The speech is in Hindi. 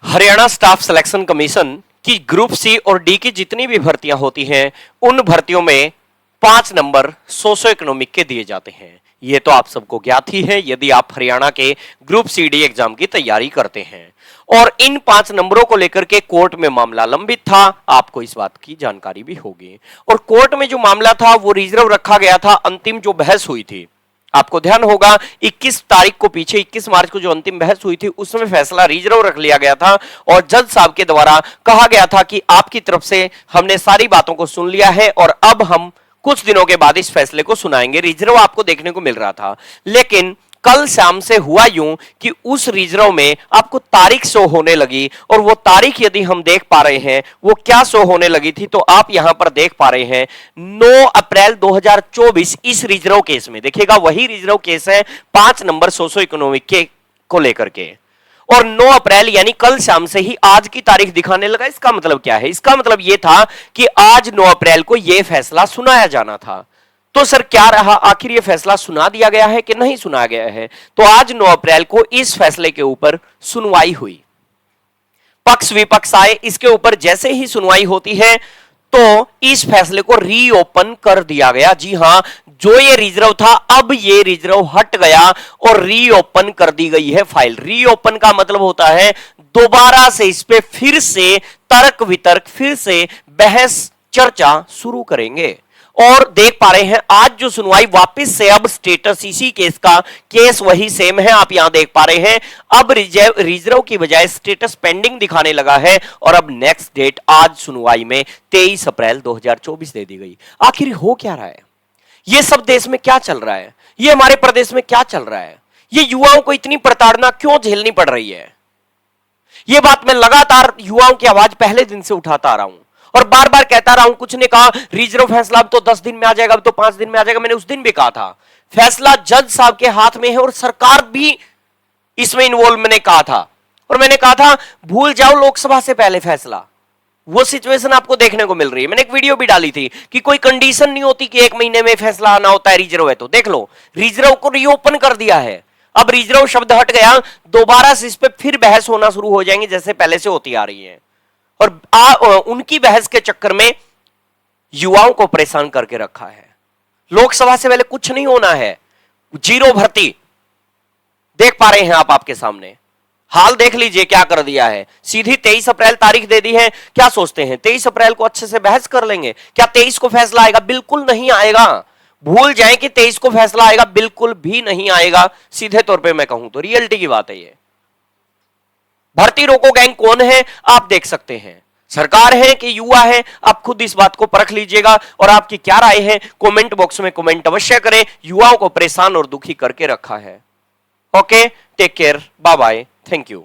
हरियाणा स्टाफ सिलेक्शन कमीशन की ग्रुप सी और डी की जितनी भी भर्तियां होती हैं उन भर्तियों में 5 नंबर सोशो इकोनॉमिक के दिए जाते हैं। ये तो आप सबको ज्ञात ही है यदि आप हरियाणा के ग्रुप सी डी एग्जाम की तैयारी करते हैं। और इन 5 नंबरों को लेकर के कोर्ट में मामला लंबित था, आपको इस बात की जानकारी भी होगी। और कोर्ट में जो मामला था वो रिजर्व रखा गया था। अंतिम जो बहस हुई थी, आपको ध्यान होगा 21 तारीख को, पीछे 21 मार्च को जो अंतिम बहस हुई थी उसमें फैसला रिजर्व रख लिया गया था और जज साहब के द्वारा कहा गया था कि आपकी तरफ से हमने सारी बातों को सुन लिया है और अब हम कुछ दिनों के बाद इस फैसले को सुनाएंगे। रिजर्व आपको देखने को मिल रहा था, लेकिन कल शाम से हुआ यूं कि उस रिजर्व में आपको तारीख शो होने लगी और वो तारीख यदि हम देख पा रहे हैं वो क्या शो होने लगी थी तो आप यहां पर देख पा रहे हैं 9 अप्रैल 2024। इस रिजर्व केस में देखिएगा, वही रिजर्व केस है 5 नंबर सोशो इकोनॉमिक के को लेकर के, और 9 अप्रैल यानी कल शाम से ही आज की तारीख दिखाने लगा। इसका मतलब क्या है? इसका मतलब यह था कि आज 9 अप्रैल को यह फैसला सुनाया जाना था। तो सर क्या रहा, आखिर यह फैसला सुना दिया गया है कि नहीं सुना गया है? तो आज 9 अप्रैल को इस फैसले के ऊपर सुनवाई हुई, पक्ष विपक्ष आए, इसके ऊपर जैसे ही सुनवाई होती है तो इस फैसले को रीओपन कर दिया गया। जी हां, जो ये रिजर्व था अब ये रिजर्व हट गया और रीओपन कर दी गई है फाइल। रीओपन का मतलब होता है दोबारा से इस पे फिर से तर्क वितर्क, फिर से बहस चर्चा शुरू करेंगे। और देख पा रहे हैं आज जो सुनवाई वापस से अब स्टेटस इसी केस का, केस वही सेम है, आप यहां देख पा रहे हैं। अब रिजर्व की बजाय स्टेटस पेंडिंग दिखाने लगा है और अब नेक्स्ट डेट आज सुनवाई में 23 अप्रैल 2024 दे दी गई। आखिर हो क्या रहा है? ये सब देश में क्या चल रहा है? ये हमारे प्रदेश में क्या चल रहा है? ये युवाओं को इतनी प्रताड़ना क्यों झेलनी पड़ रही है? ये बात मैं लगातार युवाओं की आवाज पहले दिन से उठाता आ रहा हूं और बार बार कहता रहा हूं। कुछ ने कहा रिजर्व फैसला अब तो 10 दिन में आ जाएगा, अब तो 5 दिन में आ जाएगा। मैंने उस दिन भी कहा था फैसला जज साहब के हाथ में है और सरकार भी इसमें इन्वॉल्व, मैंने कहा था। और मैंने कहा था भूल जाओ लोकसभा से पहले फैसला, वो सिचुएशन आपको देखने को मिल रही है। मैंने एक वीडियो भी डाली थी कि कोई कंडीशन नहीं होती कि 1 महीने में फैसला आना होता है, रिजर्व है तो देख लो, रिजर्व को रीओपन कर दिया है। अब रिजर्व शब्द हट गया, दोबारा से इस पे फिर बहस होना शुरू हो जाएंगी जैसे पहले से होती आ रही है। और उनकी बहस के चक्कर में युवाओं को परेशान करके रखा है। लोकसभा से पहले कुछ नहीं होना है, जीरो भर्ती देख पा रहे हैं आप, आपके सामने हाल देख लीजिए क्या कर दिया है। सीधी 23 अप्रैल तारीख दे दी है। क्या सोचते हैं 23 अप्रैल को अच्छे से बहस कर लेंगे? क्या 23 को फैसला आएगा? बिल्कुल नहीं आएगा। भूल जाएं कि 23 को फैसला आएगा, बिल्कुल भी नहीं आएगा। सीधे तौर पे मैं कहूं तो रियलिटी की बात है ये। भर्ती रोको गैंग कौन है आप देख सकते हैं, सरकार है कि युवा है, आप खुद इस बात को परख लीजिएगा। और आपकी क्या राय है कमेंट बॉक्स में कमेंट अवश्य करें। युवाओं को परेशान और दुखी करके रखा है। Okay, take care, bye bye, thank you.